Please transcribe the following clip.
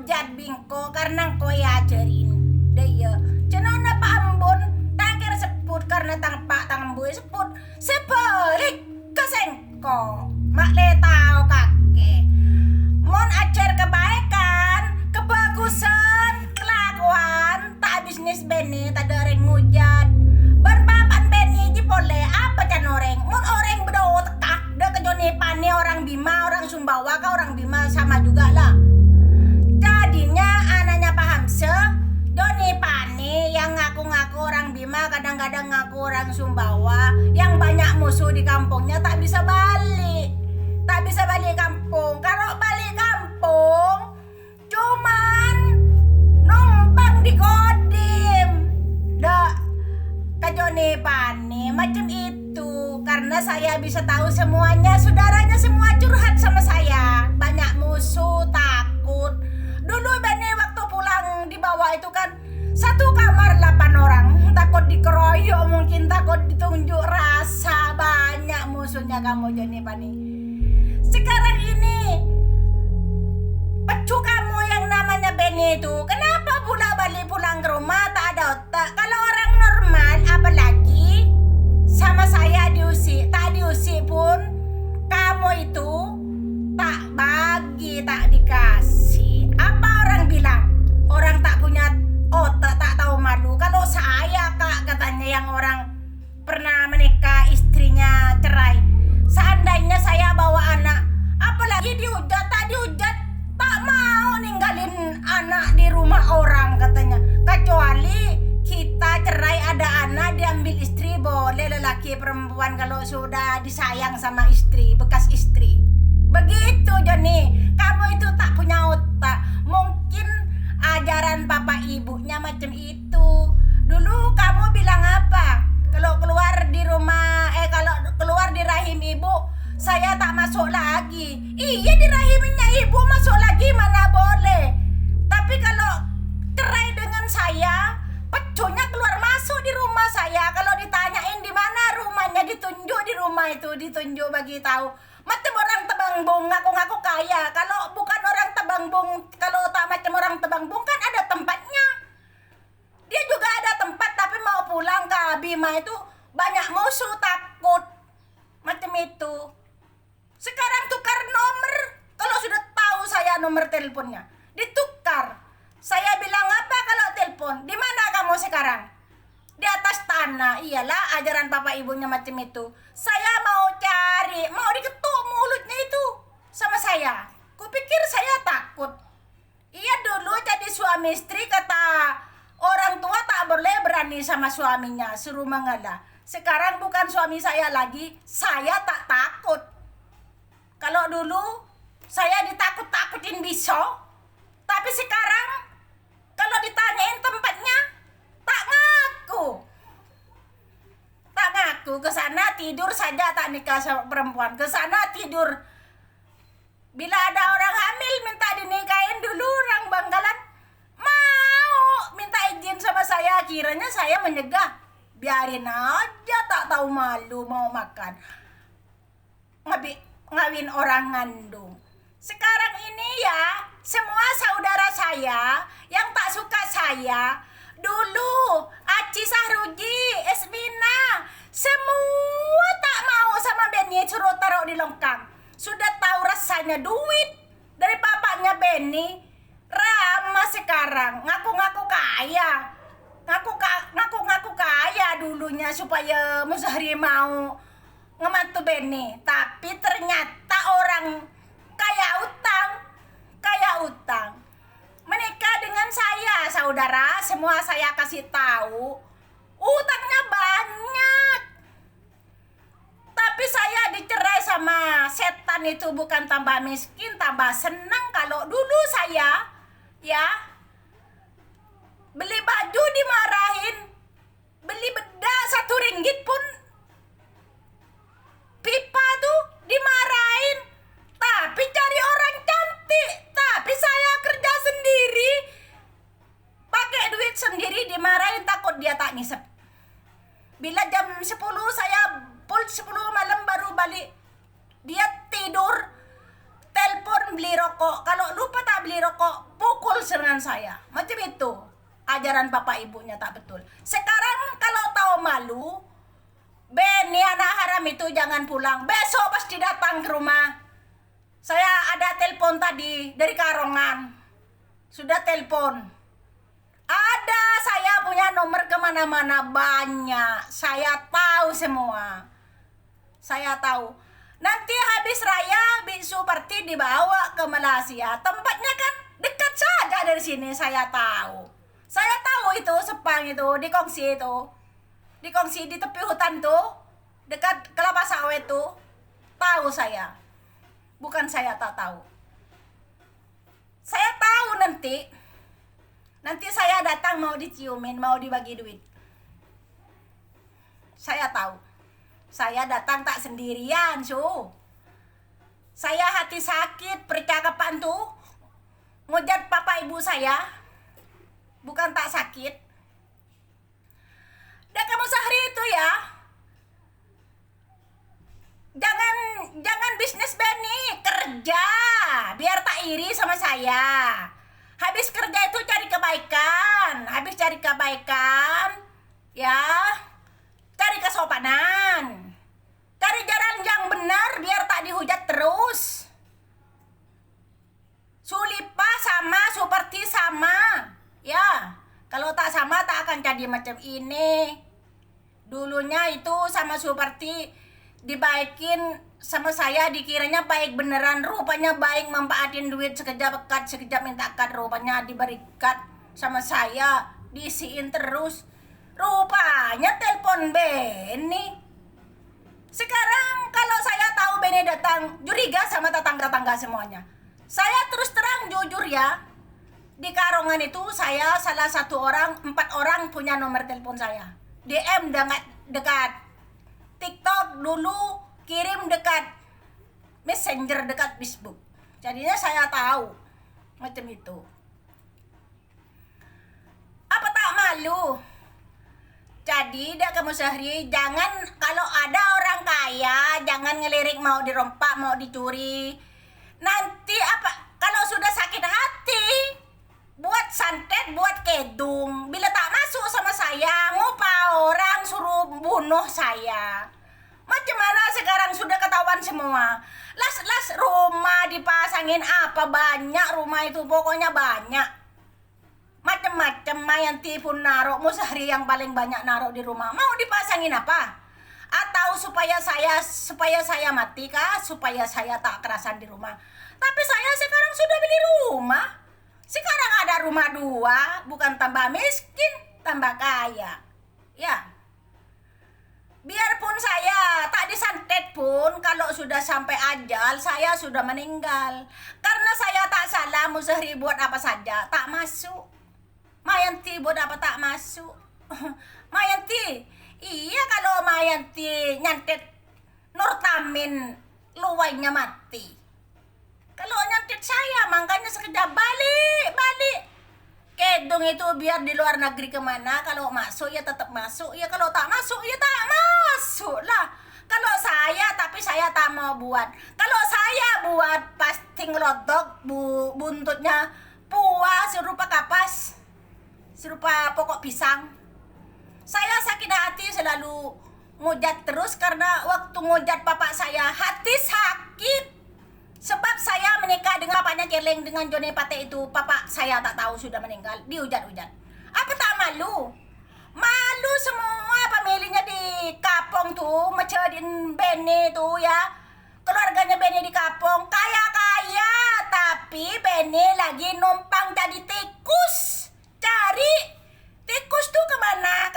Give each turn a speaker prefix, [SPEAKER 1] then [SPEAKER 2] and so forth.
[SPEAKER 1] ngujat bingko karena ko ajarin daya cenona Pak Ambon takir seput karena tangpak tangboy seput sebalik kesengko mak le tau kakek mon ajar kebaikan kebagusan kelakuan tak bisnis beni tak ada orang ngujat berpapan beni ji boleh apa can orang mon orang bedo tekak de kejoni pani orang Bima orang Sumbawa ka orang Bima sama juga lah. Jadinya anaknya Pak Hamse Joni Pani yang ngaku-ngaku orang Bima kadang-kadang ngaku orang Sumbawa yang banyak musuh di kampungnya tak bisa balik kampung. Kalau balik kampung cuman numpang di Kodim dak ke Joni Pani macam itu karena saya bisa tahu semuanya saudaranya semua curhat sama saya banyak musuh takut. Dulu Beni waktu pulang di bawah itu kan satu kamar 8 orang takut dikeroyok mungkin takut ditunjuk rasa banyak musuhnya kamu Joni Pani. Sekarang ini pecu kamu yang namanya Beni itu kenapa pula balik pulang ke rumah tak ada otak kalau orang normal apalagi sama saya diusik tak diusik pun kamu itu tak bagi tak dikasih apa orang bilang orang tak punya otak tak tahu malu kalau saya kak katanya yang orang pernah menikah istrinya cerai seandainya saya bawa anak apalagi dihujat tak mau ninggalin anak di rumah orang katanya kecuali kita cerai ada anak diambil istri boleh lelaki perempuan kalau sudah disayang sama istri bekas istri begitu Joni kamu itu tak punya otak mungkin ajaran papa ibunya macam itu dulu kamu bilang apa kalau keluar di rumah kalau keluar di rahim ibu saya tak masuk lagi iya di rahimnya ibu masuk lagi mana boleh tapi kalau cerai dengan saya pecunya keluar masuk di rumah saya kalau ditanyain di mana rumahnya ditunjuk di rumah itu ditunjuk bagi tahu macam orang Tebangbung ngaku-ngaku kaya kalau bukan orang Tebangbung kalau tak macam orang Tebangbung kan ada tempatnya dia juga ada tempat tapi mau pulang ke Bima itu banyak musuh takut macam itu sekarang tukar nomor kalau sudah tahu saya nomor teleponnya ditukar saya bilang apa kalau telepon di mana kamu sekarang di atas tanah iyalah ajaran papa ibunya macam itu saya mau cari mau diketuk mulutnya itu sama saya kupikir saya takut iya dulu jadi suami istri kata orang tua tak boleh berani sama suaminya suruh mengalah sekarang bukan suami saya lagi saya tak takut kalau dulu saya ditakut-takutin bisa tapi sekarang kalau ditanyain tempatnya tak ngaku ke sana tidur saja tak nikah sama perempuan ke sana tidur bila ada orang hamil minta dinikahin dulu orang Bangkalan mau minta izin sama saya kiranya saya menyegah biarin aja tak tahu malu mau makan ngawin orang ngandung sekarang ini ya semua saudara saya yang tak suka saya dulu Aci Sahruji Esmina semua tak mau sama Beni suruh taruh di longkang sudah tahu rasanya duit dari papanya Beni Rama sekarang ngaku-ngaku kaya ngaku-ngaku kaya dulunya supaya Muzahri mau ngemantu Beni tapi ternyata orang kaya utang menikah dengan saya saudara semua saya kasih tahu utangnya banyak tapi saya dicerai sama setan itu bukan tambah miskin tambah senang kalau dulu saya ya beli baju dimarahin beli bedak RM1 pun pipa tuh dimarahin tapi cari orang cantik tapi saya kerja sendiri pakai duit sendiri dimarahin takut dia tak ngisep bila jam 10 saya pul 10 malam baru balik dia tidur telepon beli rokok kalau lupa tak beli rokok pukul betul dengan saya. Macam itu. Ajaran bapak ibunya tak betul. Sekarang kalau tahu malu, Benny anak haram itu jangan pulang. Besok pasti datang ke rumah. Saya ada telepon tadi dari Karongan. Sudah telepon. Ada, saya punya nomor kemana-mana banyak. Saya tahu semua. Saya tahu. Nanti habis raya Bisu Parti dibawa ke Malaysia. Tempatnya kan dekat saja dari sini, saya tahu. Saya tahu itu Sepang itu, di Kongsi itu. Di Kongsi di tepi hutan tuh, dekat kelapa sawit tuh. Tahu saya. Bukan saya tak tahu. Saya tahu nanti. Nanti saya datang mau diciumin, mau dibagi duit. Saya tahu. Saya datang tak sendirian, Saya hati sakit percakapan tuh. Ngujat papa ibu saya. Bukan tak sakit. Dan kamu Sahri itu ya. Jangan bisnis Benny, kerja. Biar tak iri sama saya. Habis kerja itu cari kebaikan. Habis cari kebaikan, ya, cari kesopanan. Cari jalan yang benar biar tak dihujat terus. Sulipa sama, seperti sama. Ya, kalau tak sama tak akan jadi macam ini. Dulunya itu sama seperti dibaikin sama saya, dikiranya baik beneran, rupanya baik manfaatin duit sekejap cut, sekejap minta cut, rupanya diberi cut sama saya, diisiin terus. Rupanya telepon Benny. Sekarang kalau saya tahu Benny datang, curiga sama tetangga-tetangga semuanya. Saya terus terang jujur ya, di Karongan itu saya salah satu orang, 4 orang punya nomor telepon saya. DM dekat TikTok dulu, kirim dekat Messenger, dekat Facebook. Jadinya saya tahu macam itu. Apa tak malu? Jadi dah kamu Sahri, jangan kalau ada orang kaya, jangan ngelirik mau dirompak, mau dicuri. Nanti apa kalau sudah sakit hati, buat santet, buat kedung. Bila tak masuk sama saya, ngupah orang suruh bunuh saya. Macam mana sekarang sudah ketahuan semua. Las rumah dipasangin apa banyak rumah itu, pokoknya banyak. Macam-macam Mayanti pun naruh, Musahri yang paling banyak naruh di rumah. Mau dipasangin apa? Atau supaya saya mati kah? Supaya saya tak kerasan di rumah. Tapi saya sekarang sudah beli rumah. Sekarang ada rumah 2, bukan tambah miskin, tambah kaya. Ya. Biarpun saya tak disantet pun, kalau sudah sampai ajal, saya sudah meninggal. Karena saya tak salah, Musahri buat apa saja, tak masuk. Mayanti buat apa tak masuk? Mayanti, iya kalau Mayanti nyantet Nurtamin, luwainya mati. Kalau nyantet saya, makanya sekejap balik. Kedung itu biar di luar negeri kemana, kalau masuk ya tetap masuk, ya kalau tak masuk ya tak masuk lah. Kalau saya, tapi saya tak mau buat. Kalau saya buat pasti ngelotok buntutnya puas serupa kapas, serupa pokok pisang. Saya sakit hati selalu ngujat terus karena waktu ngujat bapak saya hati sakit. Sebab saya menikah dengan bapaknya Celeng, dengan Joni Pate itu, papa saya tak tahu sudah meninggal, dihujat-hujat. Apa tak malu? Malu semua familinya di Kapong tuh, macam Benny tuh ya. Keluarganya Benny di Kapong, kaya-kaya, tapi Benny lagi numpang jadi tikus. Cari tikus tuh kemana?